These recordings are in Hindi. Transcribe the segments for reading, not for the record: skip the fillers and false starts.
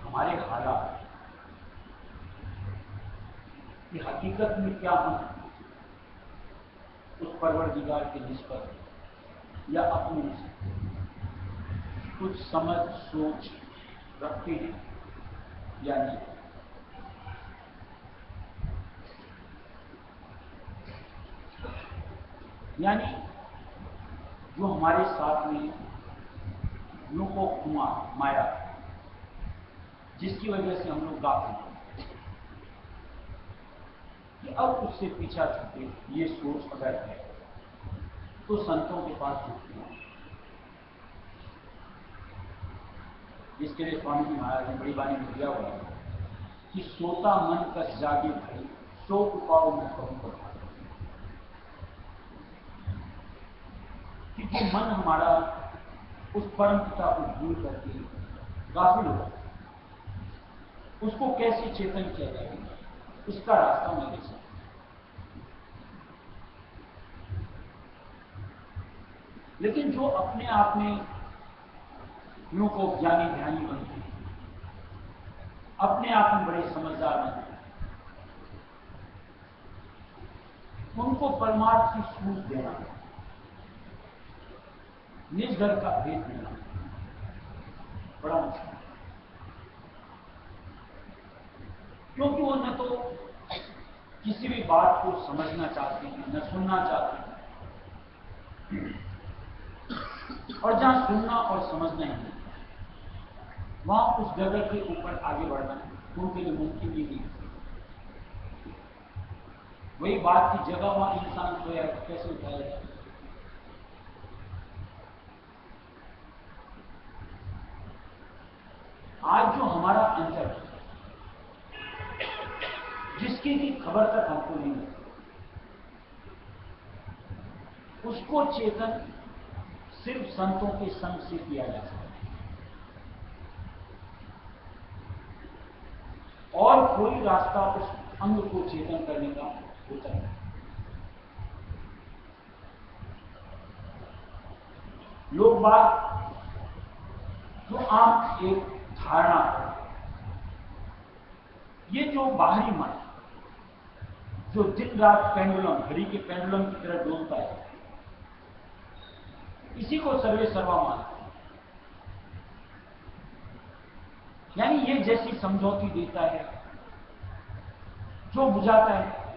हमारे हालात की हकीकत में क्या हम उस परवरदिगार के निस्बत या अपने कुछ समझ सोच रखते हैं या नहीं। यानी जो हमारे साथ में यूं को हुआ माया, जिसकी वजह से हम लोग गाफिल कि अब उससे पीछा छूटे, ये सोच अगर है तो संतों के पास छूटती है। जिसके लिए स्वामी जी महाराज ने बड़ी बानी में दिया हुआ है कि सोता मन कस जागे भाई, सो उपाओ में कहूं पर, क्योंकि मन हमारा उस परम पिता को भूल करके गाफिल हो, उसको कैसे चेतन किया जाएगा, उसका रास्ता मैं दे सकता। लेकिन जो अपने आप में यूं को ज्ञानी ध्यानी बनते हैं, अपने आप में बड़े समझदार बनते हैं, उनको परमार्थ की सूझ देना, निज घर का भेद देना बड़ा मुश्किल है। क्योंकि वो न तो किसी भी बात को समझना चाहते हैं, न सुनना चाहते हैं, और जहां सुनना और समझना ही नहीं, वहां उस जगह के ऊपर आगे बढ़ना उनके लिए मुमकिन ही नहीं। वही बात की जगह वहां इंसान सोया कैसे उठाया जाए। आज जो हमारा अंतर, जिसकी भी खबर तक हमको नहीं है, उसको चेतन सिर्फ संतों के संग से किया जा सकता है, और कोई रास्ता उस अंग को चेतन करने का होता है। लोग बात जो आम एक धारणा है, ये जो बाहरी मन जो दिन रात पेंडुलम, घड़ी के पेंडुलम की तरह डोलता है, इसी को सर्वे सर्वा मानते हैं। यानी ये जैसी समझौती देता है, जो बुझाता है,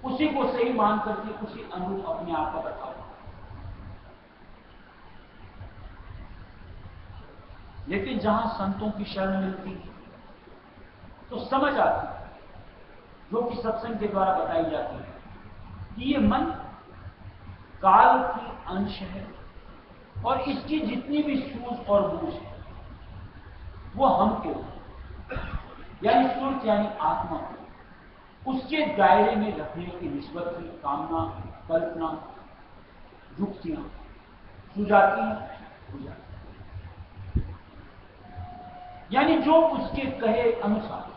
उसी को सही मान करके उसी अनुरूप अपने आप को रखा। लेकिन जहां संतों की शरण मिलती तो समझ आती, जो कि सत्संग के द्वारा बताई जाती है कि ये मन काल की अंश है, और इसकी जितनी भी सूझ और बूझ है वो हम के, यानी सुरत यानी आत्मा, उसके दायरे में रखने की निस्बत की कामना, कल्पना, युक्तियां सुझाती हैं, हो जाती। यानी जो उसके कहे अनुसार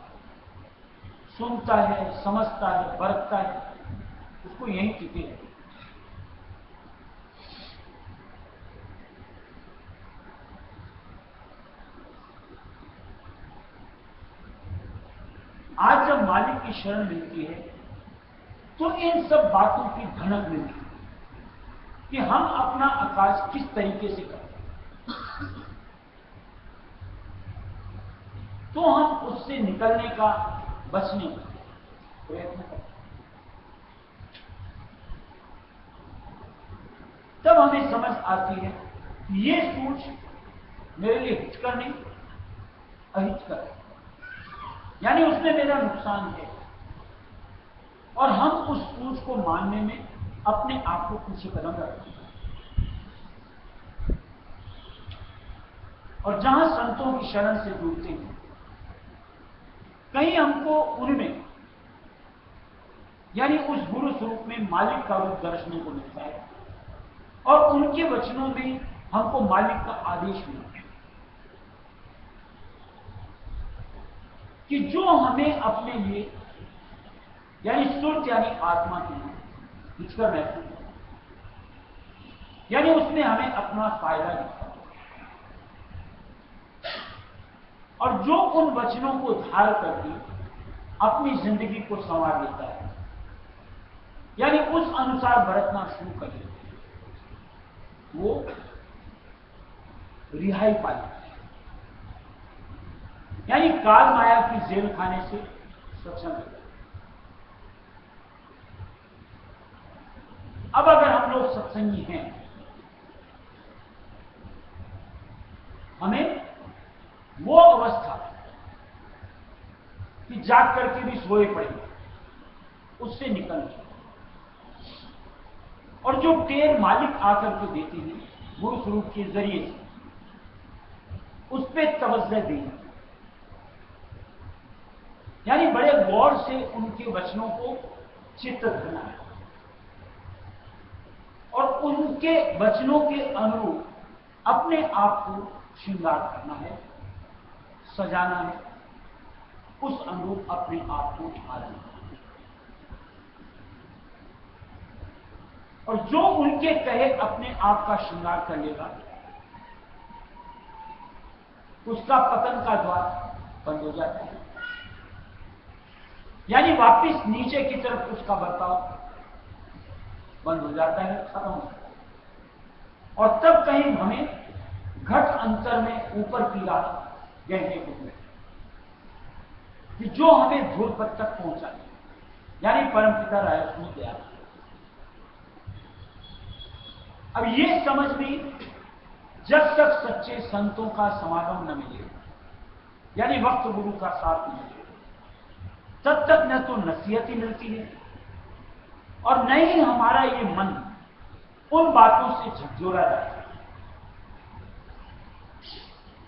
सुनता है, समझता है, बरतता है, उसको यही टिके है। आज जब मालिक की शरण मिलती है तो इन सब बातों की भनक मिलती है कि हम अपना आकाश किस तरीके से करें, तो हम उससे निकलने का, बचने का प्रयत्न करते। तब हमें समझ आती है कि ये सोच मेरे लिए हितकर नहीं, अहितकर है, यानी उसमें मेरा नुकसान है, और हम उस सोच को मानने में अपने आप को पीछे कदम रखते हैं। और जहां संतों की शरण से जुड़ते हैं, कहीं हमको उनमें, यानी उस गुरु स्वरूप में मालिक का रूप दर्शने को मिलता है, और उनके वचनों में हमको मालिक का आदेश मिलता है कि जो हमें अपने लिए, यानी सुर्त यानी आत्मा के लिए हिचकर महसूस है, यानी उसमें हमें अपना फायदा दिखता है, और जो उन वचनों को धार करके अपनी जिंदगी को संवार लेता है, यानी उस अनुसार बरतना शुरू कर लेता है, वो रिहाई पा लेता है, यानी काल माया की जेल खाने से सक्षम है। अब अगर हम लोग सत्संगी हैं, हमें वो अवस्था कि जाग करके भी सोए पड़े, उससे निकलना, और जो टेर मालिक आकर के देते हैं गुरु स्वरूप के जरिए से, उस पर तवज्जो देना, यानी बड़े गौर से उनके वचनों को चित्त धरना है, और उनके वचनों के अनुरूप अपने आप को श्रृंगार करना है, सजाना है, उस अनुरूप अपने आप को ढालना है। और जो उनके कहे अपने आप का श्रृंगार कर लेगा, उसका पतन का द्वार बंद हो जाता है, यानी वापिस नीचे की तरफ उसका बर्ताव बंद हो जाता है, खत्म हो जाता है, और तब कहीं हमें घट अंतर में ऊपर की राह देखने को मिले कि जो हमें ध्रुव पद तक पहुंचाए, यानी परमपिता रायस्वामी दया। अब ये समझ में जब तक सच्चे संतों का समागम न मिले, यानी वक्त गुरु का साथ न मिले, तब तक न तो नसीहत ही मिलती है, और न ही हमारा ये मन उन बातों से झकझोरा जाता है,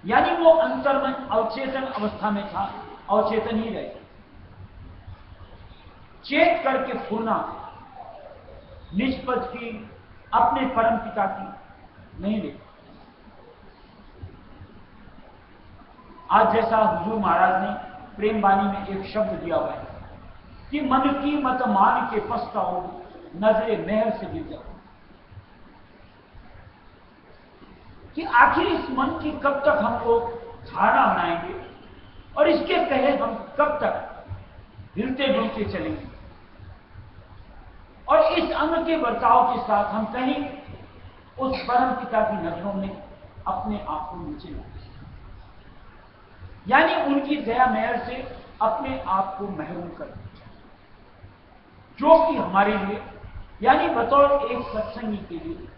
यानी वो अंतर में अवचेतन अवस्था में था, अवचेतन ही रहे। चेत करके फुरना निज पद की, अपने परम पिता की नहीं ले। आज जैसा हुजूर महाराज ने प्रेम वाणी में एक शब्द दिया हुआ है कि मन की मत मान के पछताओ, नजरे मेहर से गिर जाओ, कि आखिर इस मन की कब तक हम लोग धारणा बनाएंगे, और इसके कहे हम कब तक हिलते डुलते चलेंगे, और इस अंग के बर्ताव के साथ हम कहीं उस परम पिता की नजरों में अपने आप को नीचे लाते, यानी उनकी दया मेहर से अपने आप को महरूम कर देते, जो कि हमारे लिए, यानी बतौर एक सत्संगी के लिए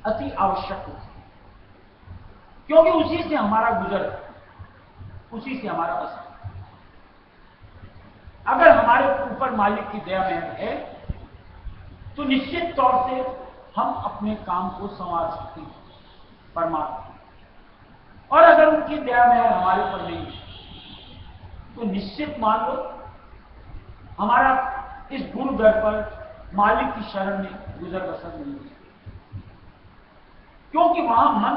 अति आवश्यक होती है, क्योंकि उसी से हमारा गुजर है, उसी से हमारा बस। अगर हमारे ऊपर मालिक की दया मेहर है तो निश्चित तौर से हम अपने काम को संवार सकते हैं परमात्मा, और अगर उनकी दया मेहर हमारे ऊपर नहीं है तो निश्चित मान लो हमारा इस गुरु दर पर मालिक की शरण में गुजर बसर नहीं है, क्योंकि वहां मन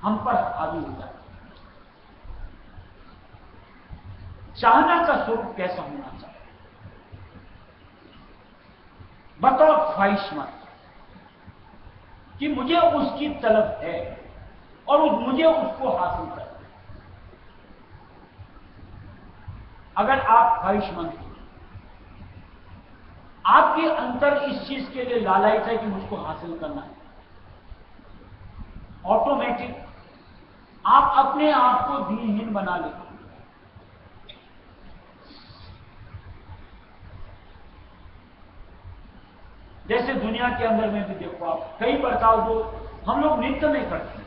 हम पर हावी हो जाता है। चाहना का स्वरूप कैसा होना चाहिए? बतौर ख्वाहिशमंद कि मुझे उसकी तलब है और मुझे उसको हासिल करना है। अगर आप ख्वाहिशमंद हैं, आपके अंदर इस चीज के लिए लालच है कि मुझको हासिल करना है, ऑटोमेटिक आप अपने आप को दीनहीन बना लेते। जैसे दुनिया के अंदर में भी देखो आप, कई बर्ताव जो हम लोग नित्य में करते हैं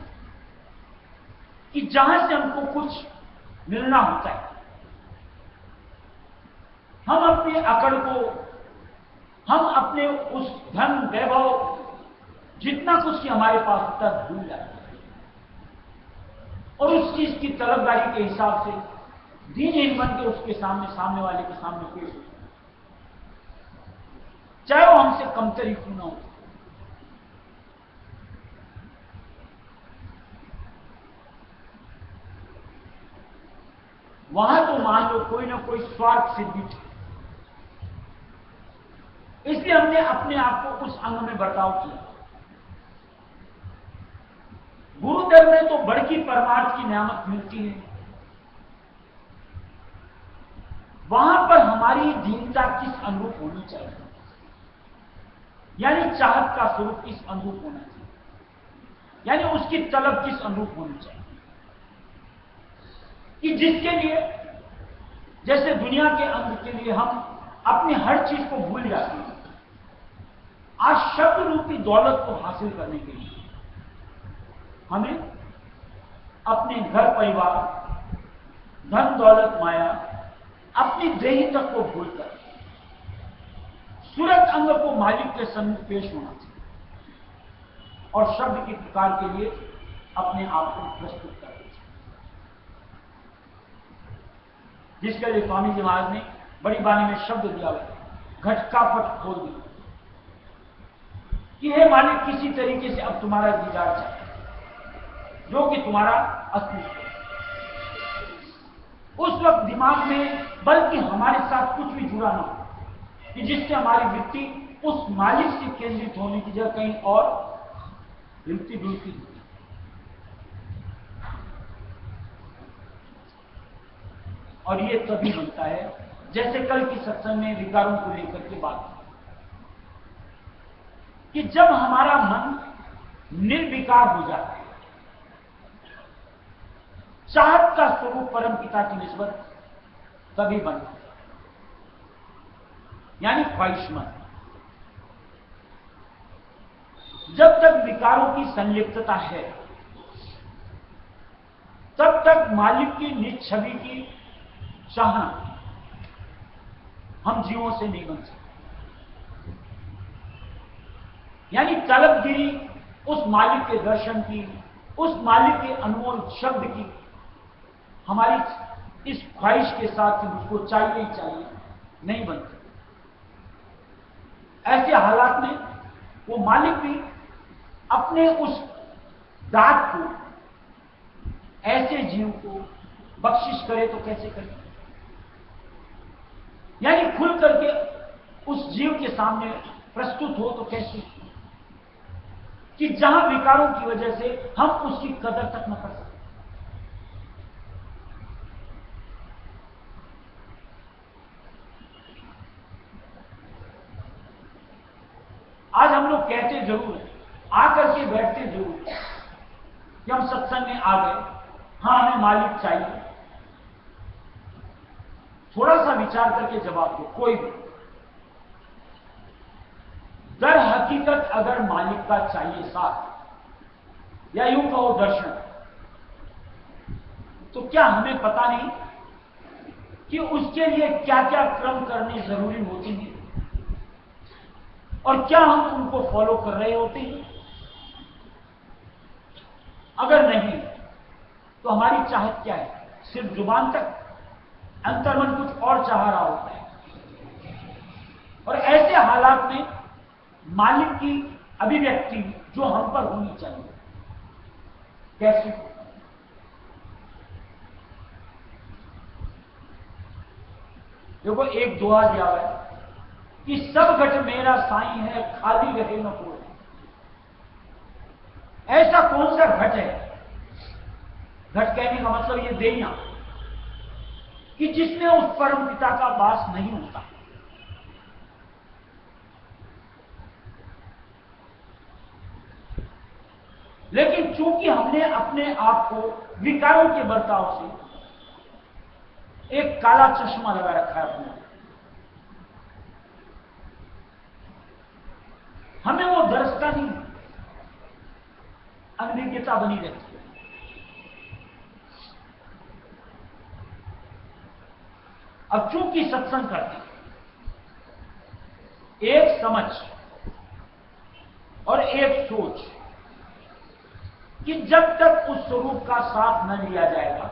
कि जहां से हमको कुछ मिलना होता है, हम अपने अकड़ को, हम अपने उस धन वैभव जितना कुछ हमारे पास होता है भूल जाते हैं और उस चीज की तलबदारी के हिसाब से दीनहीन बन के उसके सामने वाले के सामने पेश होता है, चाहे वो हमसे कमतरी क्यों ना हो। वहां तो मान लो कोई ना कोई स्वार्थ सिद्धि थी, इसलिए हमने अपने आप को उस अंग में बर्ताव किया। गुरुदर में तो बड़की परमार्थ की नियामत मिलती है, वहां पर हमारी दीनता किस अनुरूप होनी चाहिए, यानी चाहत का स्वरूप किस अनुरूप होना चाहिए, यानी उसकी तलब किस अनुरूप होनी चाहिए, कि जिसके लिए, जैसे दुनिया के अंग के लिए हम अपनी हर चीज को भूल जाते हैं, आज शब्द रूपी दौलत को हासिल करने के लिए हमें अपने घर परिवार, धन दौलत माया, अपनी देही तक को भूलकर सूरत अंग को मालिक के सम्मुख पेश होना चाहिए और शब्द की पुकार के लिए अपने आप को प्रस्तुत करना चाहिए, जिसके लिए स्वामी जी महाराज ने बड़ी बानी में शब्द दिया हुआ, घटकापट खोल दिया कि हे मालिक, किसी तरीके से अब तुम्हारा दीदार चाहिए, जो कि तुम्हारा अस्तित्व। उस वक्त दिमाग में बल्कि हमारे साथ कुछ भी जुड़ा ना हो, कि जिससे हमारी वृत्ति उस मालिक से केंद्रित होने की जगह कहीं और हिलती डुलती। और ये तभी बनता है, जैसे कल की सत्संग में विकारों को लेकर के बात कि जब हमारा मन निर्विकार हो जाता है, चाहत का स्वरूप परम पिता की निस्बत तभी बनता है, यानी ख्वाहिशमंद। जब तक विकारों की संलिप्तता है, तब तक मालिक की निज छवि की चाहना हम जीवों से नहीं बन सकते, यानी तलबगिरी उस मालिक के दर्शन की, उस मालिक के अनमोल शब्द की, हमारी इस ख्वाहिश के साथ कि मुझको चाहिए ही चाहिए नहीं बनती। ऐसे हालात में वो मालिक भी अपने उस दात को ऐसे जीव को बख्शिश करे तो कैसे करे, यानी खुल करके उस जीव के सामने प्रस्तुत हो तो कैसे, कि जहां विकारों की वजह से हम उसकी कदर तक न कर सकते। आज हम लोग कहते जरूर है, आकर के बैठते जरूर है कि हम सत्संग में आ गए, हां हमें मालिक चाहिए। थोड़ा सा विचार करके जवाब दो, कोई भी दर हकीकत अगर मालिक का चाहिए साथ या यूं कहो दर्शन, तो क्या हमें पता नहीं कि उसके लिए क्या क्या क्रम करने जरूरी होते हैं और क्या हम उनको फॉलो कर रहे होते हैं? अगर नहीं तो हमारी चाहत क्या है? सिर्फ जुबान तक, अंतर्मन कुछ और चाह रहा होता है। ऐसे हालात में मालिक की अभिव्यक्ति जो हम पर होनी चाहिए कैसी? देखो एक दुआ दिया हुआ है कि सब घट मेरा साईं है, खाली रहे न कोई। ऐसा कौन सा घट है? घट कहने का मतलब ये देना कि जिसमें उस परम पिता का वास नहीं होता। लेकिन चूंकि हमने अपने आप को विकारों के बर्ताव से एक काला चश्मा लगा रखा है अपने, हमें वो दर्शता नहीं, अनभिज्ञता बनी रहती है। अब चूंकि सत्संग करते एक समझ और एक सोच कि जब तक उस स्वरूप का साथ न लिया जाएगा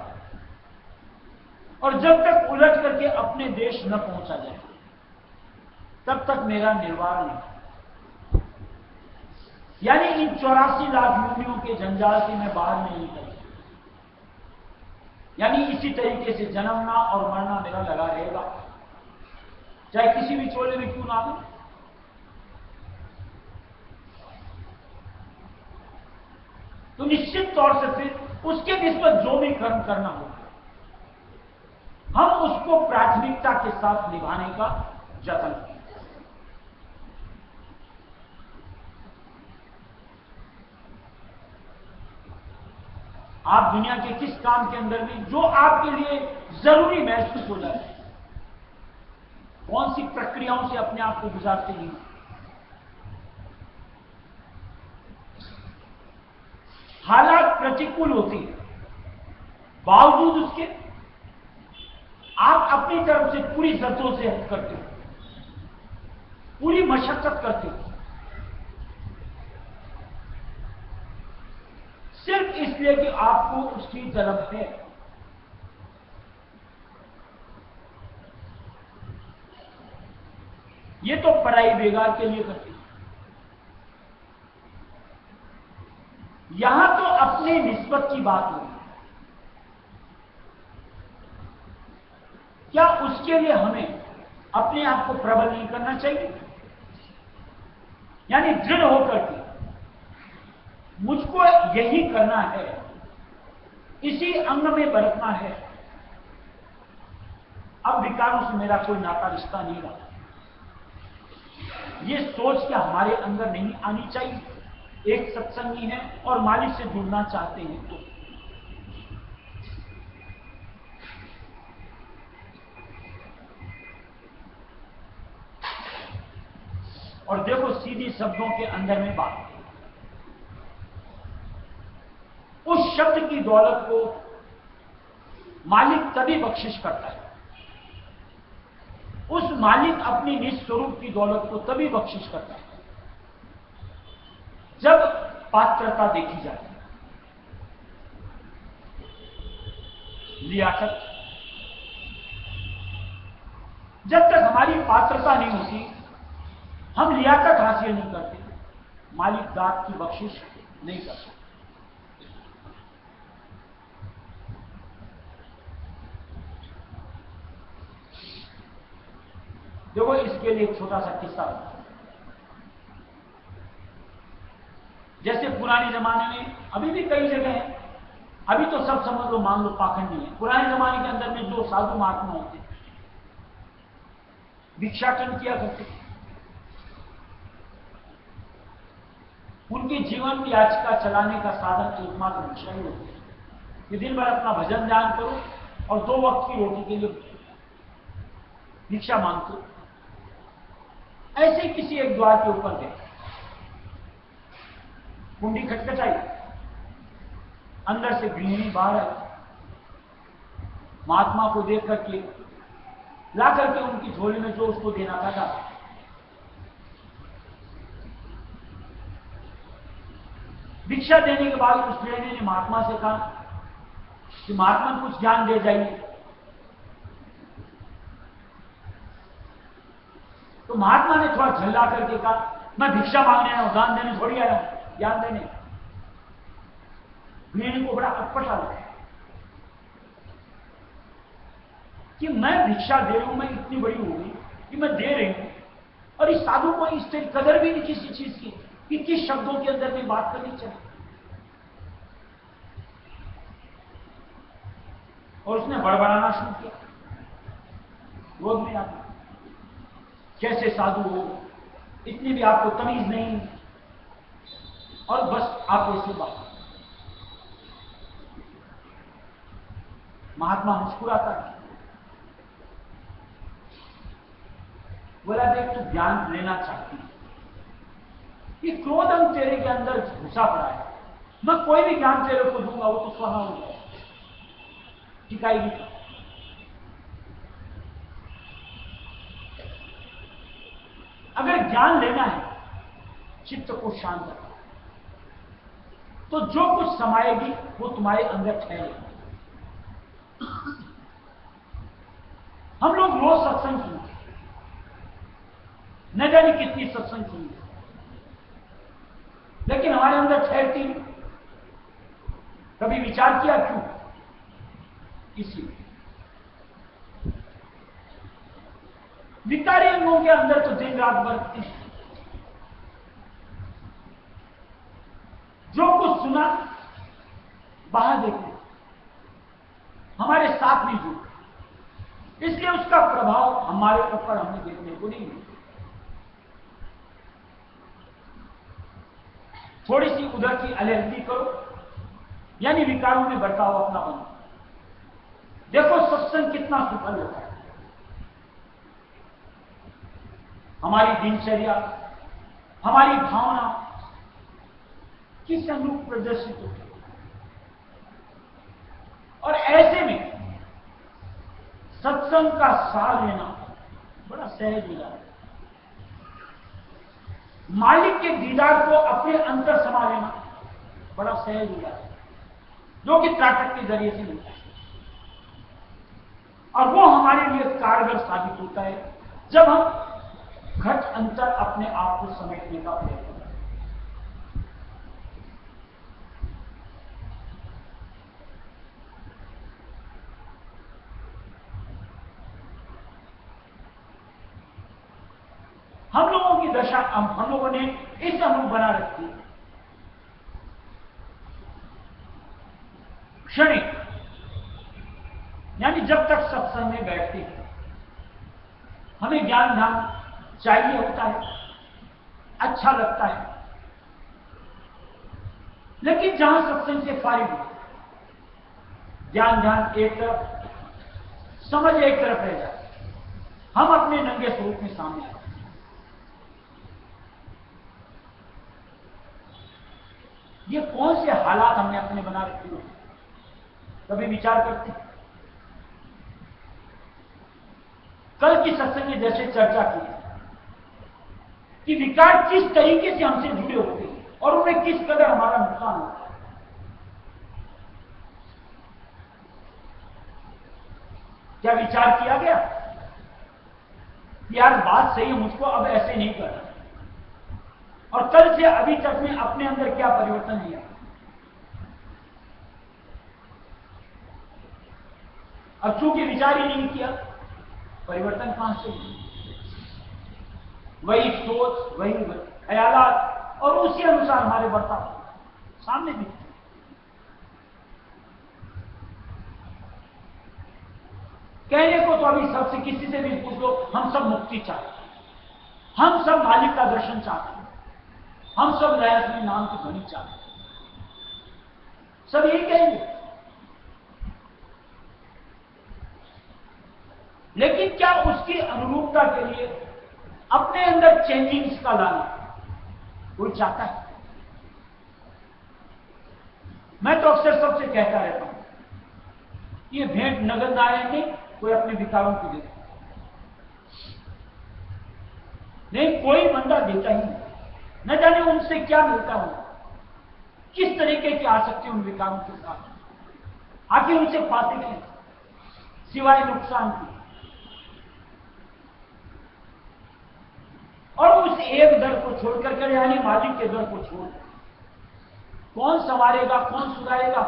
और जब तक उलट करके अपने देश न पहुंचा जाएगा तब तक मेरा निर्वाह नहीं। यानी इन 84 लाख योनियों के जंजाल से मैं बाहर नहीं निकल, यानी इसी तरीके से जन्मना और मरना मेरा लगा रहेगा, चाहे किसी भी चोले में क्यों ना हो। तो निश्चित तौर से फिर उसके निस्बत जो भी कर्म करना होगा हम उसको प्राथमिकता के साथ निभाने का जतन करें। आप दुनिया के किस काम के अंदर भी जो आपके लिए जरूरी महसूस हो जाए, कौन सी प्रक्रियाओं से अपने आप को गुजारते हैं, हालात प्रतिकूल होती है, बावजूद उसके आप अपनी तरफ से पूरी जद्दों से करते हो, पूरी मशक्कत करते हो, सिर्फ इसलिए कि आपको उसकी तलब है। ये तो पराई बेगार के लिए करते हैं। यहां तो अपने निस्बत की बात होगी, क्या उसके लिए हमें अपने आप को प्रबल नहीं करना चाहिए? यानी दृढ़ होकर के मुझको यही करना है, इसी अंग में बरतना है, अब विकारों से मेरा कोई नाता रिश्ता नहीं रहा। ये सोच क्या हमारे अंदर नहीं आनी चाहिए? एक सत्संगी है और मालिक से जुड़ना चाहते हैं तो और देखो सीधी शब्दों के अंदर में बात, उस शब्द की दौलत को मालिक तभी बख्शिश करता है, उस मालिक अपनी निज स्वरूप की दौलत को तभी बख्शिश करता है जब पात्रता देखी जाती है, लियाकत। जब तक हमारी पात्रता नहीं होती हम लियाकत हासिल नहीं करते, मालिक दात की बख्शिश नहीं करता। देखो इसके लिए एक छोटा सा किस्सा, जैसे पुराने जमाने में, अभी भी कई जगह है, अभी तो सब समझ लो मान लो पाखंडी है, पुराने जमाने के अंदर में जो साधु महात्मा होते भिक्षाटन किया करते, उनके जीवन की याचिका चलाने का साधन एकमात्र भिक्षा ही होती है कि दिन भर अपना भजन ध्यान करो और 2 वक्त की रोटी के लिए भिक्षा मांगते। ऐसे किसी एक द्वार के ऊपर गए, कुंडी खटखटाई, अंदर से गृहिणी बाहर आई, महात्मा को देख करके ला करके उनकी झोली में जो उसको देना था डाला। भिक्षा देने के बाद उस गृहिणी ने महात्मा से कहा कि महात्मा कुछ ज्ञान दे जाइए। तो महात्मा ने थोड़ा झल्ला करके कहा, मैं भिक्षा मांगने आया हूं, दान देने थोड़ी आया हूं, ज्ञान देने। गृहिणी को बड़ा अटपटा लगा कि मैं भिक्षा दे रही हूं, मैं इतनी बड़ी हो गई कि मैं दे रही हूं, और इस साधु को इस तरह कदर भी नहीं किसी चीज की कि किस शब्दों के अंदर में बात करनी चाहिए। और उसने बड़बड़ाना शुरू किया, क्रोध में आया, कैसे साधु हो, इतनी भी आपको तमीज नहीं, और बस आप ऐसे बात। महात्मा मुस्कुराता है, बोला, देख तू ज्ञान लेना चाहती है, ये क्रोधन तेरे के अंदर घुसा पड़ा है, मैं कोई भी ज्ञान तेरे को दूंगा वो तो स्वाहा हो जाएगा, टिकाएगी। अगर ज्ञान लेना है चित्त को शांत रखना, तो जो कुछ समाएगी वो तुम्हारे अंदर ठहरेगी। हम लोग रोज सत्संग सुनते, न जाने कितनी सत्संग सुनते, लेकिन हमारे अंदर ठहरती नहीं। कभी विचार किया क्यों? इसीलिए विकारी अंगों के अंदर तो दिन रात बरतती है, जो कुछ सुना बाहर देखो, हमारे साथ नहीं जुड़ा, इसलिए उसका प्रभाव हमारे ऊपर हमें देखने को नहीं मिलता। थोड़ी सी उधर की अलर्जी करो, यानी विकारों में बर्ताव अपना बनो। देखो सत्संग कितना सुफल होता है, हमारी दिनचर्या, हमारी भावना किस अनुरूप प्रदर्शित होती है। और ऐसे में सत्संग का सार लेना बड़ा सहज हो जाता है। मालिक के दीदार को अपने अंतर समा लेना बड़ा सहज हो जाता है, जो कि त्राटक के जरिए से मिलता है, और वो हमारे लिए कारगर साबित होता है जब हम घट अंतर अपने आप को समेटने का प्रयत्न करते हैं। हम लोगों की दशा, हम लोगों ने इस अनुरूप बना रखी है, क्षणिक, यानी जब तक सत्संग में बैठते हैं हमें ज्ञान ध्यान चाहिए होता है, अच्छा लगता है, लेकिन जहां सत्संग से फारिग हो, ज्ञान ध्यान एक तरफ, समझ एक तरफ रह जाए, हम अपने नंगे स्वरूप में सामने आते हैं। ये कौन से हालात हमने अपने बना रखे हैं? कभी विचार करते हैं? कल की सत्संग में जैसे चर्चा की कि विकार किस तरीके से हमसे जुड़े होते हैं और उन्हें किस कदर हमारा नुकसान होता है। क्या विचार किया गया? यार बात सही है, मुझको अब ऐसे नहीं करना, और कल से अभी तक में अपने अंदर क्या परिवर्तन लिया? अब चूंकि विचार ही नहीं किया, परिवर्तन कहां से? वही सोच, वही ख्यालात, और उसी अनुसार हमारे बर्ताव सामने दिखते। कहने को तो अभी सबसे किसी से भी पूछ लो, हम सब मुक्ति चाहते हैं, हम सब मालिक का दर्शन चाहते हैं, हम सब रहस्य नाम की ध्वनि चाहते हैं, सब यही कहेंगे। लेकिन क्या उसकी अनुरूपता के लिए अपने अंदर चेंजिंग्स का लाना कोई चाहता है? मैं तो अक्सर सबसे कहता रहता हूं, ये भेंट नगद नारायण नहीं, कोई अपने विकारों को देता नहीं, कोई बंदा देता ही नहीं, न जाने उनसे क्या मिलता हो, किस तरीके की आसक्ति उन विकारों के साथ, आखिर उनसे पाते क्या सिवाय नुकसान की। एक दर को छोड़ करके, यानी मालिक के दर को छोड़, कौन संवारेगा, कौन सुधारेगा,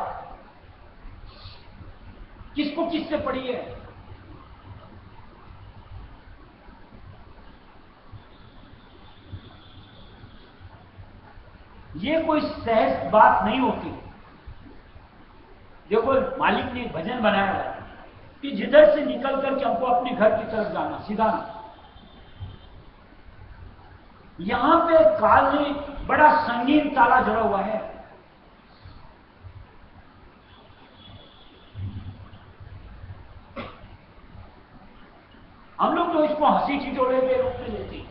किसको किससे पड़ी है? ये कोई सहज बात नहीं होती। देखो, मालिक ने एक भजन बनाया है कि जिधर से निकल करके हमको अपने घर की तरफ जाना, सीधा ना। यहां पे काल ने बड़ा संगीन ताला जड़ा हुआ है। हम लोग तो इसको हंसी ठिठोले के रूप में लेते हैं,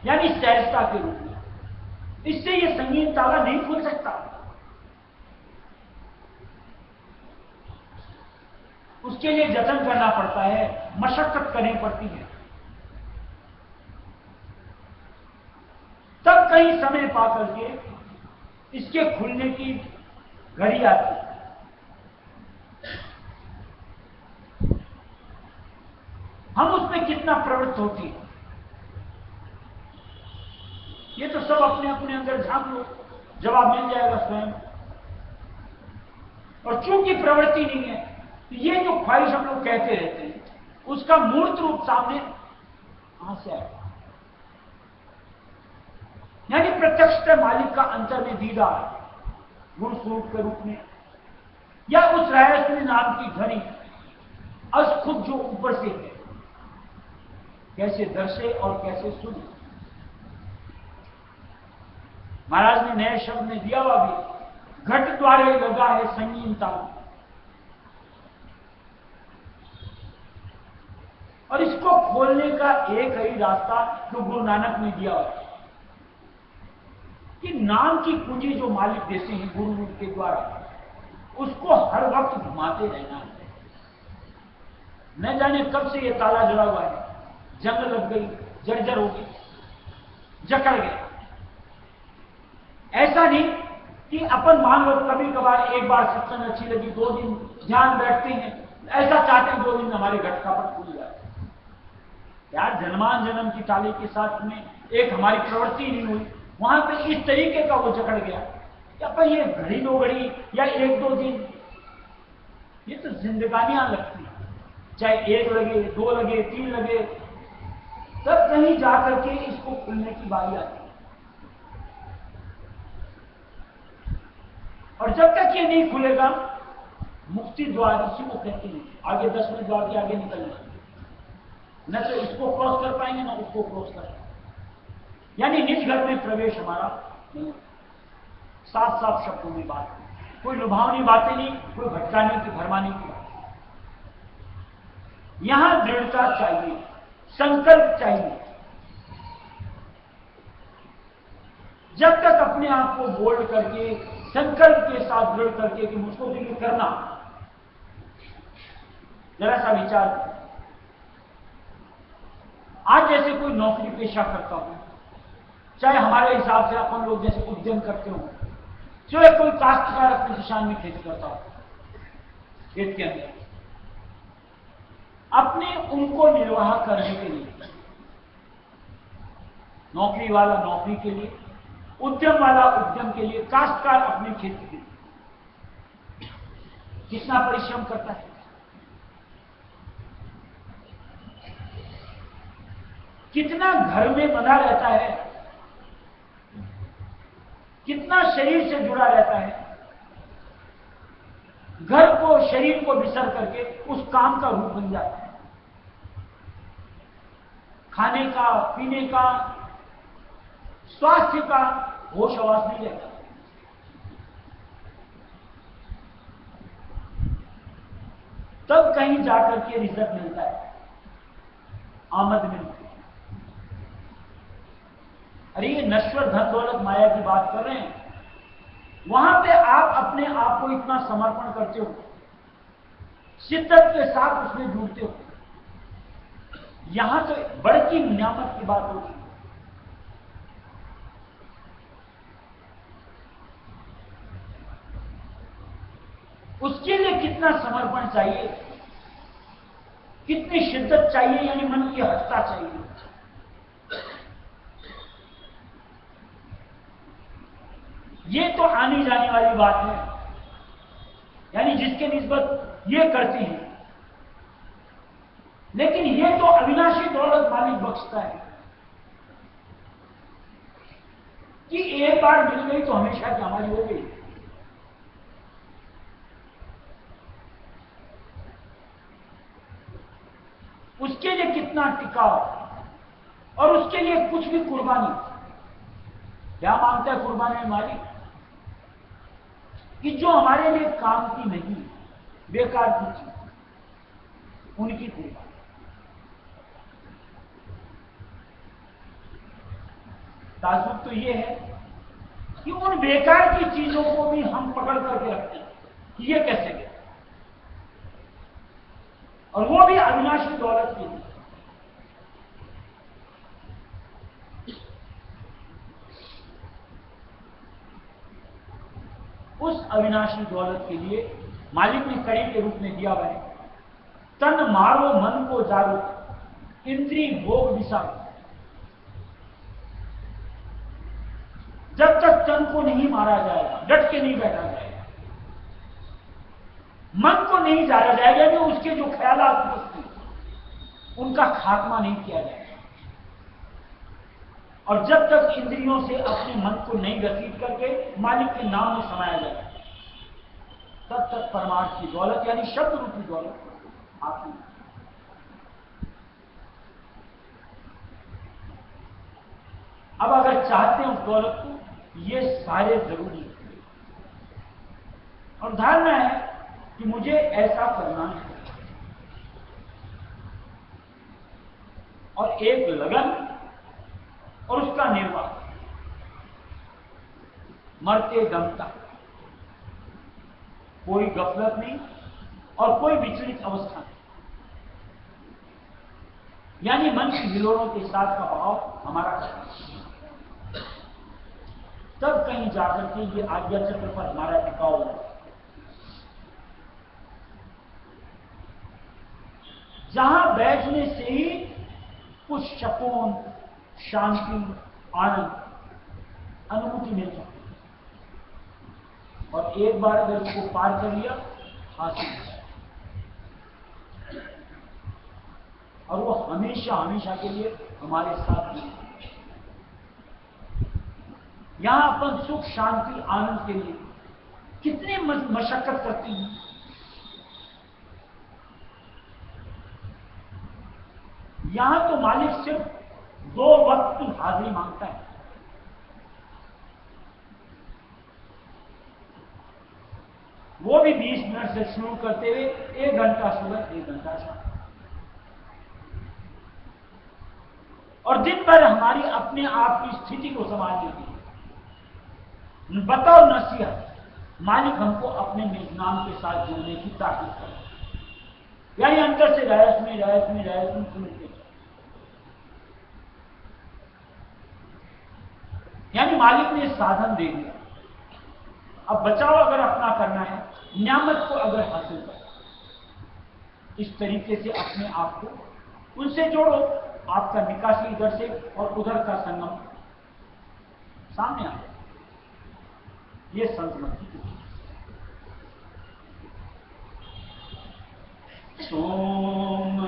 यानी सहजता के रूप में। इससे ये संगीन ताला नहीं खुल सकता। उसके लिए जतन करना पड़ता है, मशक्कत करनी पड़ती है, तब कहीं समय पा करके इसके खुलने की घड़ी आती है। हम उसमें कितना प्रवृत्त होती है, ये तो सब अपने अपने अंदर झांक लो, जवाब मिल जाएगा स्वयं। और चूंकि प्रवृत्ति नहीं है, तो ये जो ख्वाहिश हम लोग कहते रहते हैं, उसका मूर्त रूप सामने कहां से आएगा? यानी प्रत्यक्षतः मालिक का अंतर में दीदार गुण स्वरूप के रूप में, या उस रहस्य नाम की ध्वनि अस खुद जो ऊपर से है, कैसे दर्शे और कैसे सुने। महाराज ने नए शब्द में दिया हुआ भी, घट द्वारे लगा है संगीन ताला। और इसको खोलने का एक ही रास्ता जो गुरु नानक ने दिया हुआ है कि नाम की कुंजी जो मालिक देते हैं गुरु रूप के द्वारा, उसको हर वक्त घुमाते रहना है। न जाने कब से ये ताला जुड़ा हुआ है, जंग लग गई, जर्जर हो गई, जकड़ गया। ऐसा नहीं कि अपन मान लो कभी कभार एक बार सत्संग अच्छी लगी, 2 दिन ध्यान बैठते हैं, ऐसा चाहते हैं 2 दिन हमारे घटकापट खुल जाए। यार, जन्मान जन्म की ताले के साथ में एक हमारी प्रवृत्ति नहीं हुई, वहां पे इस तरीके का वो जकड़ गया कि अपन ये घड़ी 2 घड़ी या 1-2 दिन, ये तो जिंदगानियां लगती हैं। चाहे 1 लगे, 2 लगे, 3 लगे, तब कहीं जाकर के इसको खुलने की बारी आती है। और जब तक ये नहीं खुलेगा, मुक्ति द्वार इसी को कहते हैं, आगे 10वें द्वार के आगे निकलना, न तो इसको क्रॉस कर पाएंगे, ना उसको क्रॉस कर पाएंगे। यानी निज घर में प्रवेश हमारा नहीं। साफ साफ शब्दों में बात, कोई लुभावनी बातें नहीं, कोई भटकाने की भरमाने की बात। यहां दृढ़ता चाहिए, संकल्प चाहिए। जब तक अपने आप को बोल्ड करके, संकल्प के साथ दृढ़ करके कि मुझको भी ये करना, जरा सा विचार करें। आज जैसे कोई नौकरी पेशा करता हो, चाहे हमारे हिसाब से अपन लोग जैसे उद्यम करते हो, चाहे कोई काश्तकार अपने किसान में खेती करता हो, खेत के अंदर अपने उनको निर्वाह करने के लिए, नौकरी वाला नौकरी के लिए, उद्यम वाला उद्यम के लिए, काश्तकार अपने खेती के लिए कितना परिश्रम करता है, कितना घर में बंधा रहता है, कितना शरीर से जुड़ा रहता है, घर को, शरीर को बिसर करके उस काम का रूप बन जाता है। खाने का, पीने का, स्वास्थ्य का होश आवास नहीं रहता। तब कहीं जाकर के रिजल्ट मिलता है, आमद मिलती है। अरे ये नश्वर धन दौलत माया की बात कर रहे हैं, वहां पे आप अपने आप को इतना समर्पण करते हो, शिद्दत के साथ उसमें जुड़ते हो, यहां तो बड़ी नियामत की बात होती है। उसके लिए कितना समर्पण चाहिए, कितनी शिद्दत चाहिए, यानी मन की हत्या चाहिए। ये तो आनी जाने वाली बात है, यानी जिसके निस्बत ये करती है, लेकिन ये तो अविनाशी दौलत मालिक बख्शता है कि एक बार मिल गई तो हमेशा की हमारी हो गई। उसके लिए कितना टिकाव और उसके लिए कुछ भी कुर्बानी। क्या मांगता है कुर्बानी में मालिक? कि जो हमारे लिए काम की नहीं, बेकार की चीज, उनकी कुर्बानी। ताज्जुब तो यह है कि उन बेकार की चीजों को भी हम पकड़ करके रखते हैं कि ये कैसे गए, और वो भी अविनाशी दौलत के लिए। उस अविनाशी दौलत के लिए मालिक ने कड़ी के रूप में दिया हुआ है, तन मारो मन को जारो, इंद्री भोग विसारो। जब तक तन को नहीं मारा जाएगा, डट के नहीं बैठा जाएगा, मन को नहीं जारा जाएगा, जो उसके जो ख्यालात उपस्थित उनका खात्मा नहीं किया जाएगा, और जब तक इंद्रियों से अपने मन को नहीं घसीट करके मालिक के नाम में समाया जाएगा, तब तक परमार्थ की दौलत यानी शब्द रूपी दौलत आती है। अब अगर चाहते हैं उस दौलत को, ये सारे जरूरी है, और धारणा है कि मुझे ऐसा करना है, और एक लगन और उसका निर्वाह, मरते दम तक कोई गफलत नहीं और कोई विचलित अवस्था नहीं, यानी मन की हिलोड़ों के साथ का भाव हमारा करना, तब कहीं जाकर के ये आज्ञा चक्र पर हमारा टिकाव होगा। जहां बैठने से ही कुछ सुकून, शांति, आनंद, अनुभूति मिल सकती है, और एक बार अगर इसको पार कर लिया, हासिल हो जाए, और वो हमेशा हमेशा के लिए हमारे साथ नहीं। यहां अपन सुख, शांति, आनंद के लिए कितनी मशक्कत करती हैं। यहां तो मालिक सिर्फ 2 वक्त की हाजिरी मांगता है, वो भी 20 मिनट से शुरू करते हुए 1 घंटा सुबह, 1 घंटा शाम, और दिन भर हमारी अपने आप की स्थिति को संभालने के लिए बताओ नसीहत मालिक हमको अपने निजनाम के साथ जुड़ने की ताकीद करे, यानी अंदर से रहस्यमय सुनते, यानी मालिक ने साधन दे दिया। अब बचाव अगर अपना करना है, नियामत को अगर हासिल करना, इस तरीके से अपने आप को उनसे जोड़ो, आपका निकासी इधर से और उधर का संगम सामने आ जाए। ये संतमत की सोम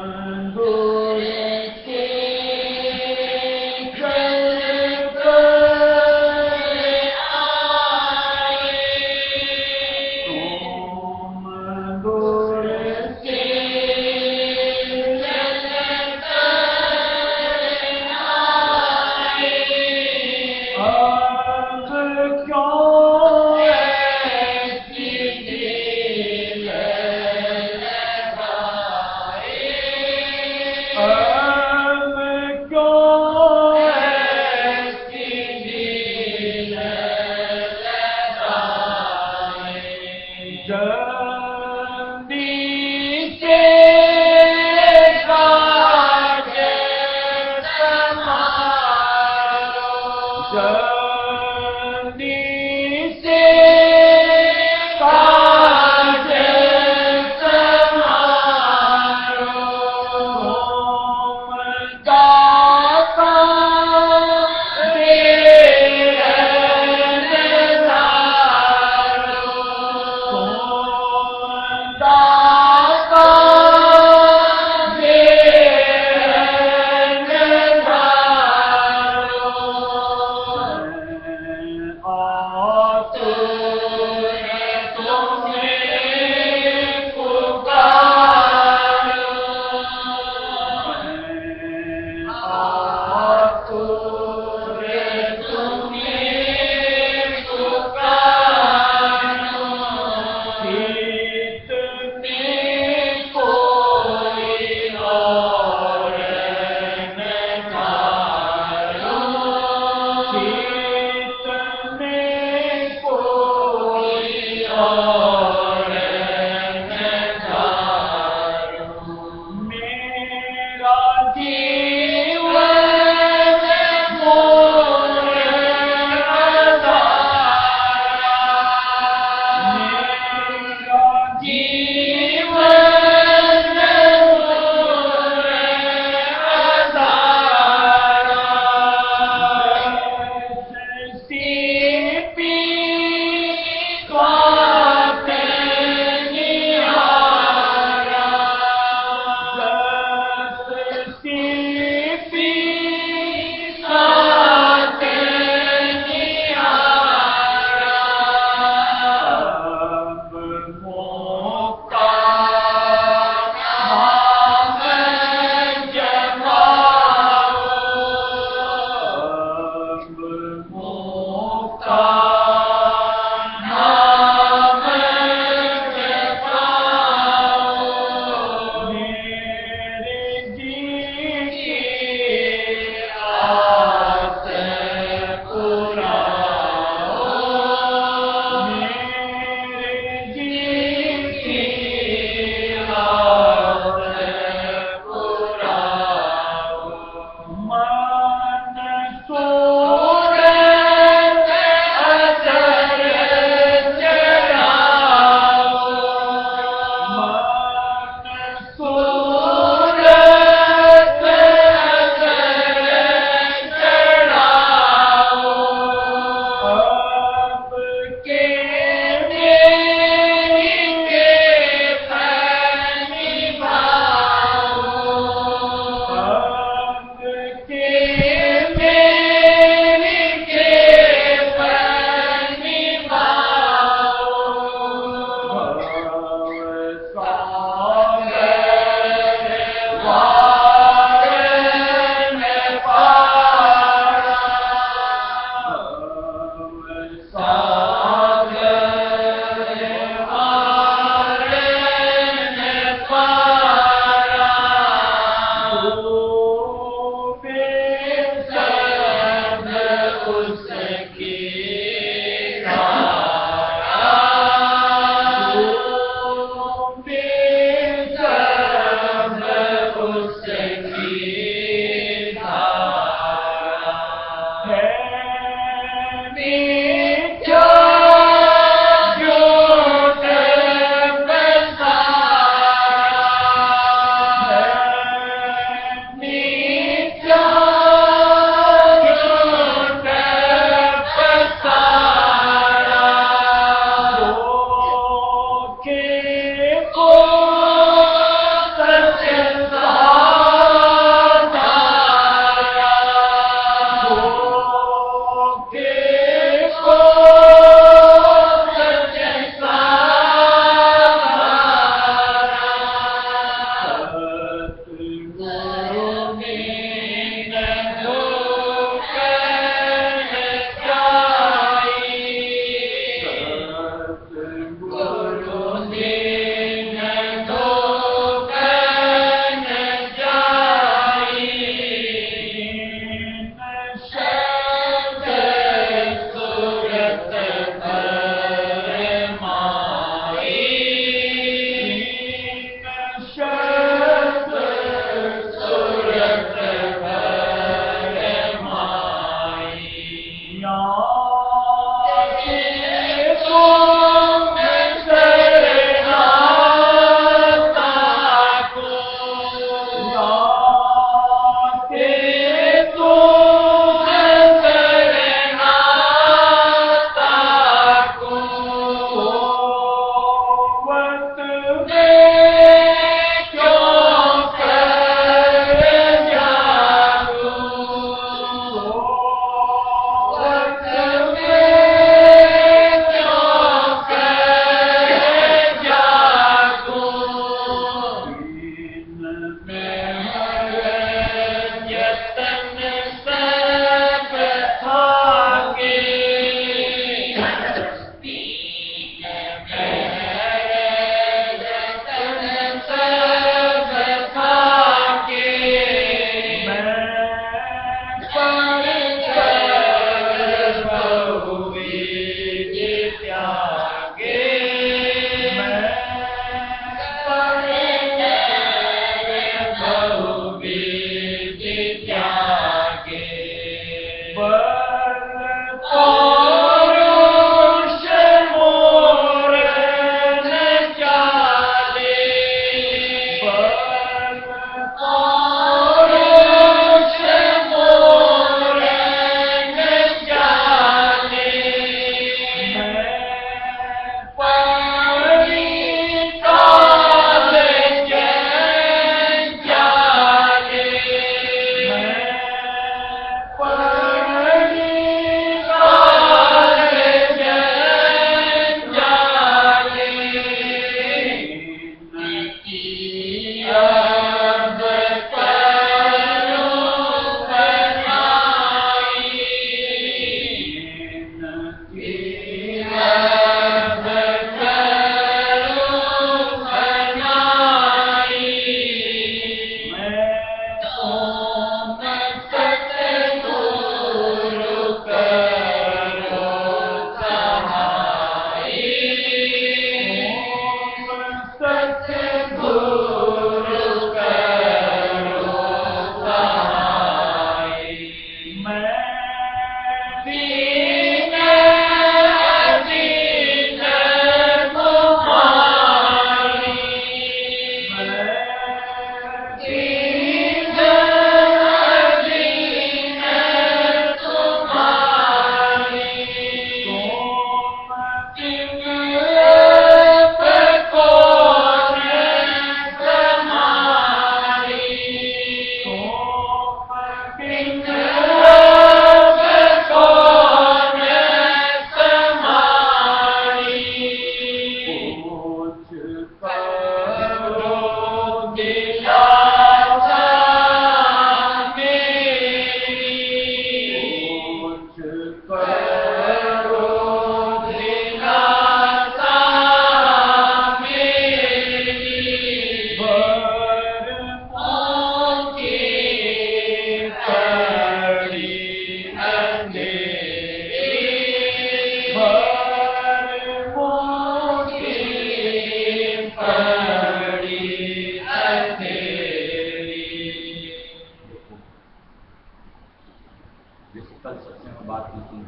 में बात की थी,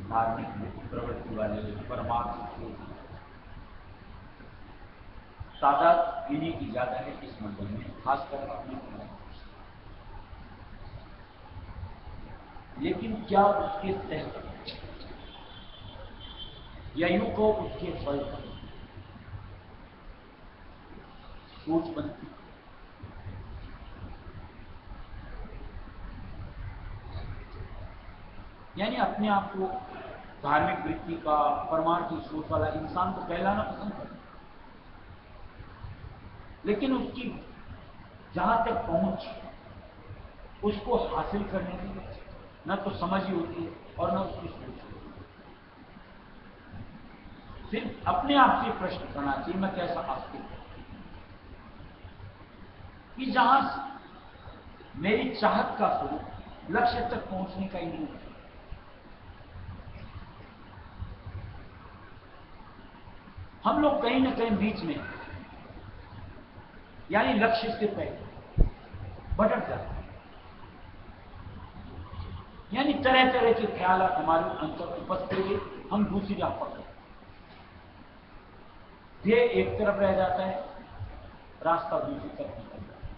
धार्मिक प्रवृत्ति वाले, परमार्थ के तादाद इन्हीं की ज्यादा है इस मंडल में, खासकर अपने में। लेकिन क्या उसके तहत या यूं को उसके फल पर सोच बनती? यानी अपने आप को धार्मिक वृत्ति का, परमार्थी सोच वाला इंसान को कहलाना पसंद करता, लेकिन उसकी जहां तक पहुंच उसको हासिल करने की न तो समझ ही होती है और न उसकी सोच होती है। सिर्फ अपने आप से प्रश्न करना चाहिए, मैं कैसा आस्तिक हूं, कि जहां मेरी चाहत का स्वरूप लक्ष्य तक पहुंचने का ही नहीं है। हम लोग कहीं ना कहीं बीच में, यानी लक्ष्य से पहले भटक जाते हैं। यानी तरह तरह के ख्याल हमारे अंतर उपजते हुए हम दूसरी राह पकड़ते हैं। ये एक तरफ रह जाता है, रास्ता दूसरी तरफ निकल जाता है।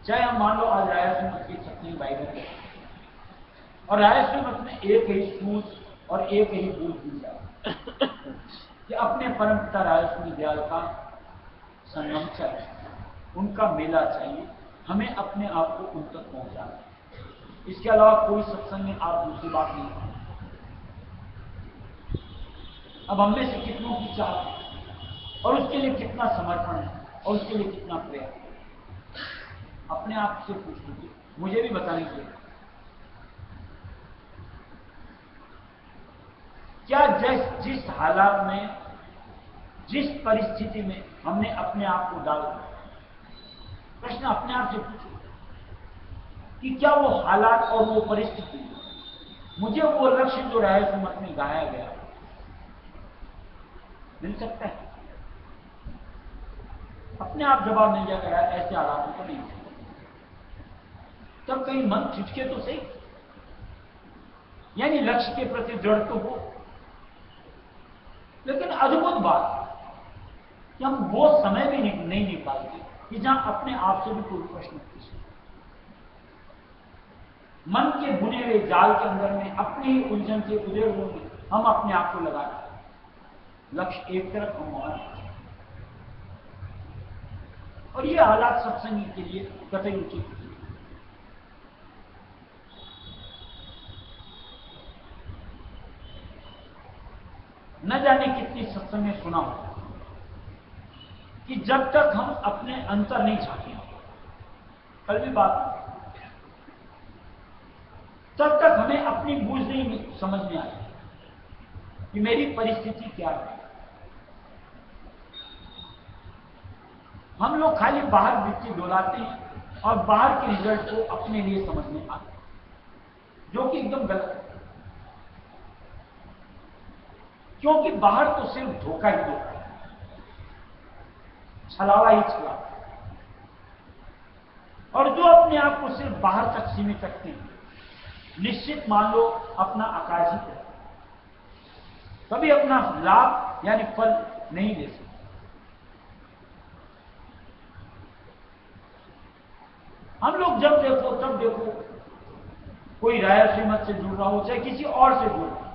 चाहे हम मान लो आज रायसूर मत की छतनी बाइबल और रायसूर मत में एक ही सूझ और एक ही भूल भूल जाए कि अपने परम पिता रायसूर दयाल का संगम चाहिए, उनका मेला चाहिए, हमें अपने आप को उन तक पहुंचाना। इसके अलावा कोई सत्संग में आप दूसरी बात नहीं करें। अब हम में से कितनों की चाह और उसके लिए कितना समर्पण है और उसके लिए कितना प्रयास, अपने आप से पूछ लीजिए, मुझे भी बताने के लिए। क्या जिस हालात में, जिस परिस्थिति में हमने अपने आप को डाल दिया, प्रश्न अपने आप से पूछो कि क्या वो हालात और वो परिस्थिति मुझे वो लक्ष्य जो रायसूर मत में गाया गया मिल सकता है? अपने आप जवाब मिल जाएगा, ऐसे हालातों को नहीं। तब कहीं मन खिंचके तो सही, यानी लक्ष्य के प्रति दृढ़ तो हो। लेकिन अद्भुत बात कि हम वो समय भी नहीं निकालते कि जहां अपने आप से भी कोई प्रश्न पूछे। मन के बुने हुए जाल के अंदर में अपनी ही उलझन से उधेड़ हुए हम अपने आप को लगा रहे, लक्ष्य एक तरफ हम वहां, और ये हालात सत्संग के लिए कतई उचित नहीं। न जाने कितनी सत्संग में सुना हो कि जब तक हम अपने अंतर नहीं झांकेंगे, कल भी बात, तब तक हमें अपनी बूझ नहीं समझ में आई कि मेरी परिस्थिति क्या है। हम लोग खाली बाहर वृत्ति डोलाते हैं और बाहर के रिजल्ट को अपने लिए समझने आते हैं, जो कि एकदम गलत है। क्योंकि बाहर तो सिर्फ धोखा ही धोखा है, छलावा ही छलावा, और जो अपने आप को सिर्फ बाहर तक सीमित रखते हैं, निश्चित मान लो अपना आकाश ही है, कभी अपना लाभ यानी फल नहीं ले सकते। हम लोग जब देखो तब देखो कोई राय श्रीमत से जुड़ रहा हो, चाहे किसी और से जुड़ रहा हो,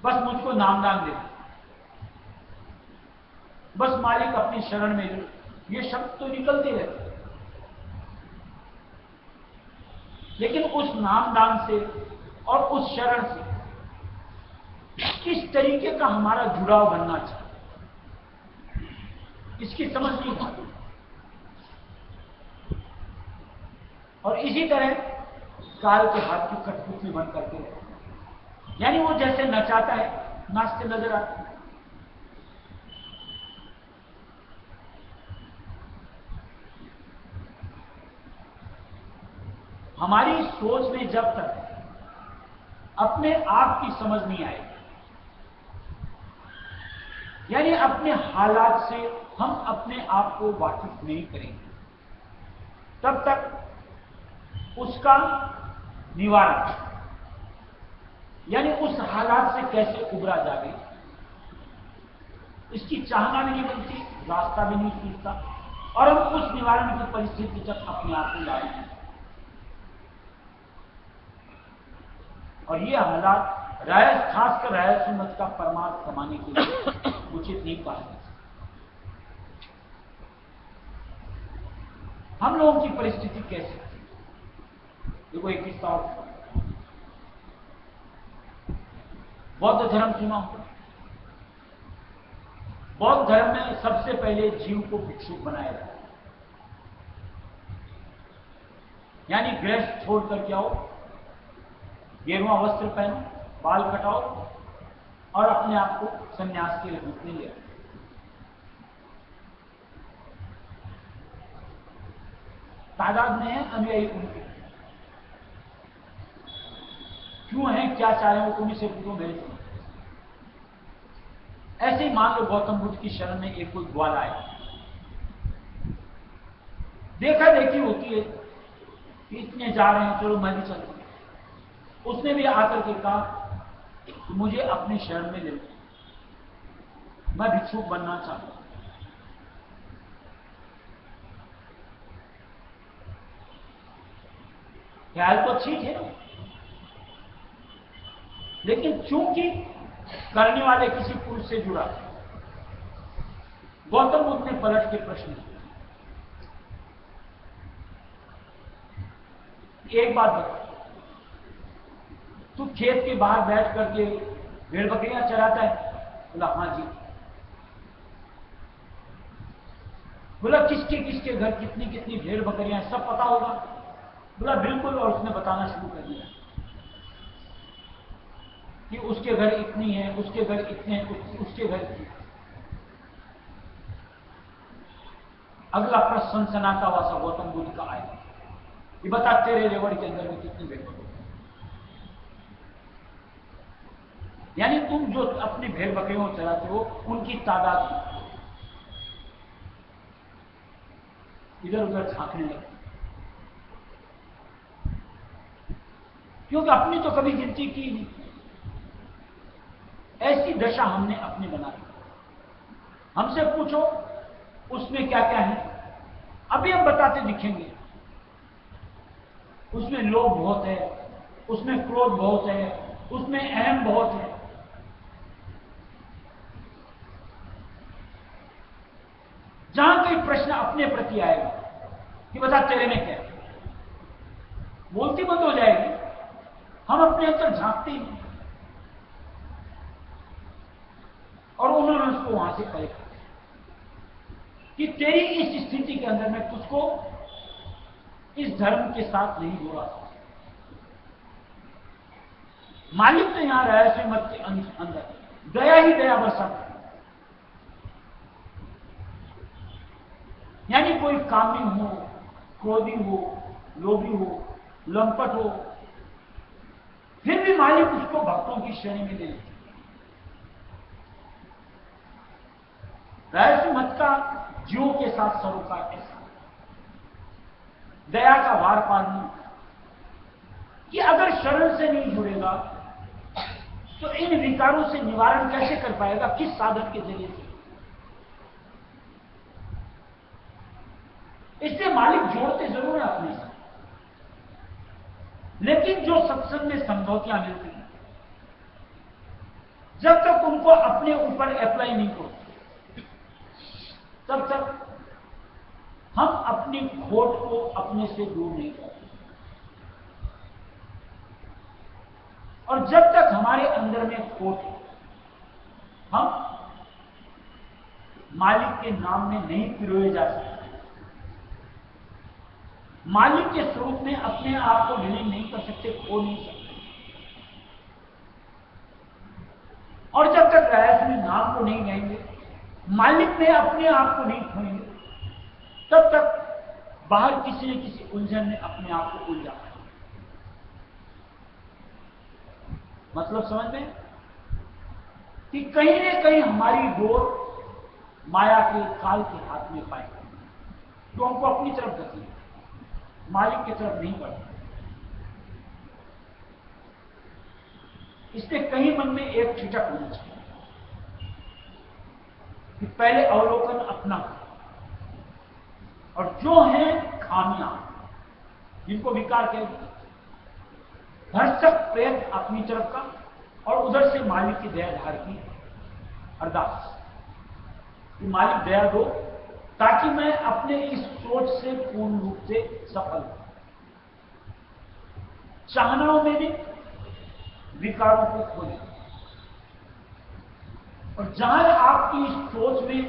बस मुझको नामदान दे, बस मालिक अपनी शरण में जुड़, ये शब्द तो निकलते रहते, लेकिन उस नामदान से और उस शरण से किस तरीके का हमारा जुड़ाव बनना चाहिए, इसकी समझ नहीं आती। और इसी तरह काल के हाथ की कठपुतली बन करके, यानी वो जैसे नचाता है नाचते नजर आते हैं। हमारी सोच में जब तक अपने आप की समझ नहीं आएगी, यानी अपने हालात से हम अपने आप को वाकिफ नहीं करेंगे, तब तक उसका निवारण, यानी उस हालात से कैसे उबरा जाए, इसकी चाहना भी नहीं बनती, रास्ता भी नहीं सूझता, और हम उस निवारण की परिस्थिति तक अपने आप को लाए हैं। और ये हालात खासकर रहस्य मत का परमार्थ कमाने के लिए उचित नहीं पाए। हम लोगों की परिस्थिति कैसी थी? देखो एक किस्सा और, बौद्ध धर्म सुना हो? बौद्ध धर्म में सबसे पहले जीव को भिक्षुक बनाया जाता है, यानी गृहस्थ छोड़ करके आओ, गेरुआ वस्त्र पहनो, बाल कटाओ और अपने आप को संन्यास के रूप में ले आओ। तादाद में है अनुयायी उनके, क्यों है, क्या चाहे, वो उन्हीं से पूछो, मेरे से। ऐसे ही मान लो गौतम बुद्ध की शरण में एक कोई ग्वाला आया, देखा देखी होती है कि इतने जा रहे हैं, चलो मैं भी चलता हूं। उसने भी आकर के कहा कि मुझे अपनी शरण में ले लो, मैं भिक्षुक बनना चाहता हूं। ख्याल तो ठीक है ना, लेकिन चूंकि करने वाले किसी पुरुष से जुड़ा, गौतम बुद्ध ने पलट के प्रश्न किया, एक बात बता, तू खेत के बाहर बैठ करके भेड़ बकरियां चराता है? बोला हाँ जी। बोला किसके किसके घर कितनी कितनी भेड़ बकरियां सब पता होगा? बोला बिल्कुल। और उसने बताना शुरू कर दिया कि उसके घर इतनी है, उसके घर इतने हैं, उसके घर इतनी। अगला प्रश्न सनसनाता हुआ सा गौतम बुद्ध का आया, ये बता तेरे रेवड़ के अंदर में कितनी भेड़ बकरियां? यानी तुम जो अपनी भेड़ बकरियों को चलाते हो उनकी तादाद इधर उधर झांकने लगे, क्योंकि अपनी तो कभी गिनती की नहीं। ऐसी दशा हमने अपनी बना ली। हमसे पूछो उसमें क्या क्या है, अभी हम बताते दिखेंगे। उसमें लोभ बहुत है, उसमें क्रोध बहुत है, उसमें अहम बहुत है। जहां कोई प्रश्न अपने प्रति आएगा कि बता तेरे में क्या, बोलती बंद हो जाएगी। हम अपने अंदर झांकते ही नहीं, और उन्होंने उसको वहां से तय कर कि तेरी इस स्थिति के अंदर में तुझको इस धर्म के साथ नहीं जोड़ा। मालिक तो यहां रहस्य मत के अंदर दया ही दया बरसाता, यानी कोई कामी हो, क्रोधी हो, लोभी हो, लंपट हो, फिर भी मालिक उसको भक्तों की श्रेणी में ले लेते। रहस्य मत का जीवों के साथ सरोकार ऐसा, दया का वार पार नहीं, कि अगर शरण से नहीं जुड़ेगा तो इन विकारों से निवारण कैसे कर पाएगा, किस साधन के जरिए से? इससे मालिक जोड़ते जरूर है अपने साथ, लेकिन जो सत्संग में समझौतियां मिलती हैं, जब तक उनको अपने ऊपर अप्लाई नहीं करते, तब तक हम अपनी खोट को अपने से दूर नहीं करते। और जब तक हमारे अंदर में खोट है, हम मालिक के नाम में नहीं पिरोए जा सकते, मालिक के स्वरूप में अपने आप को विलीन नहीं कर सकते, खो नहीं सकते। और जब तक रहस्य में नाम को नहीं गाएंगे, मालिक में अपने आप को नहीं खोएंगे, तब तक बाहर किसी न किसी उलझन में अपने आप को उलझा है। मतलब समझ में कि कहीं न कहीं हमारी डोर माया के काल के हाथ में पाएगी, जो हमको अपनी तरफ गति, मालिक की तरफ नहीं बढ़ता। इसलिए कहीं मन में एक ठिठक होनी चाहिए कि पहले अवलोकन अपना, और जो है खामियां जिनको विकार कहते, भरसक प्रयत्न अपनी तरफ का, और उधर से मालिक की दया धार की अरदास कि मालिक दया दो ताकि मैं अपने इस सोच से पूर्ण रूप से सफल हूं। चाहनाओं में भी विकारों को खोलें, और जहां आपकी इस सोच में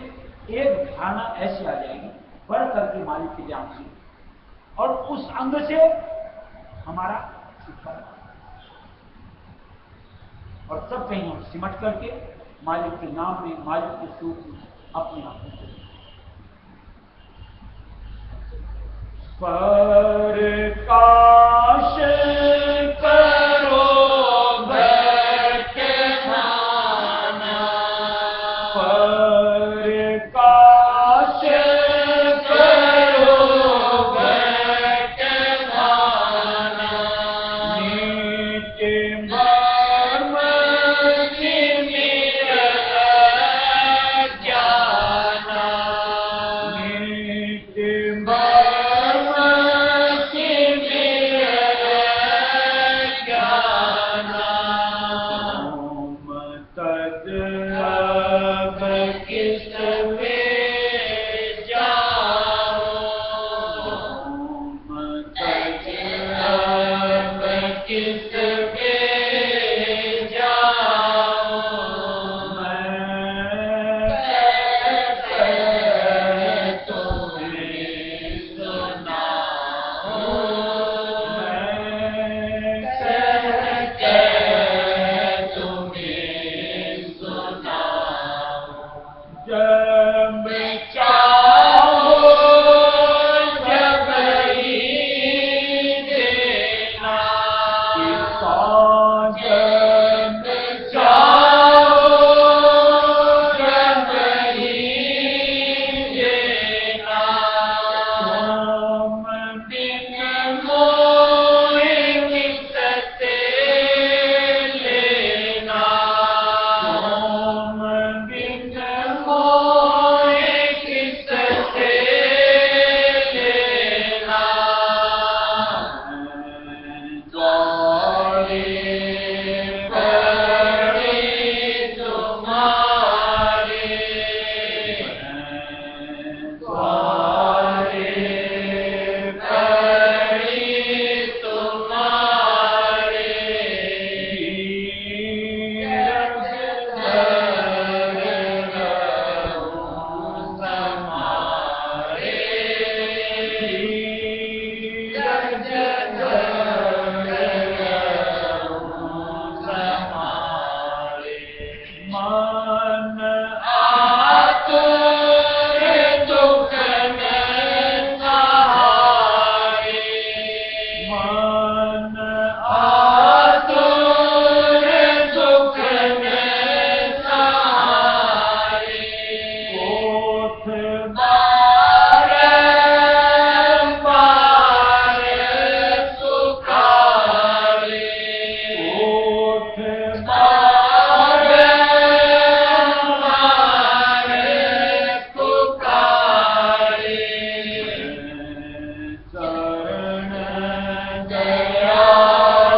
एक धारणा ऐसी आ जाएगी बढ़ करके मालिक के ध्यान से, और उस अंग से हमारा छुटकारा, और तब कहीं हम सिमट करके मालिक के नाम में, मालिक के स्वरूप में अपने आप को प्रकाश करो भटकाना, प्रकाश करो भटकाना, नित्य मर्म निमिर ज्ञाना, नित्य मर्म निमिर ज्ञाना, ओम तद अब किस में जाओ, ओम तद अब किस में जाओ, मैं तुम्हें सुनाऊं, मैं तुम्हें सुनाऊं, जब चाहो जब ही देना, जब चाहो जब ही देना, तुम बिन मोहे किससे लेना, तुम बिन मोहे किससे लेना, द्वारे पड़े तुम्हारे, द्वारे पड़े तुम्हारे, धीरज धर रहूं समारे, धीरज धर रहूं समारे, मन आतुर दुख न सहारे, मन आतुर दुख न सहारे, कोठ बारंबार सुखारे, कोठ बारंबार पुकारे, शरण दयाल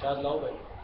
प्रसाद लाओ भाई।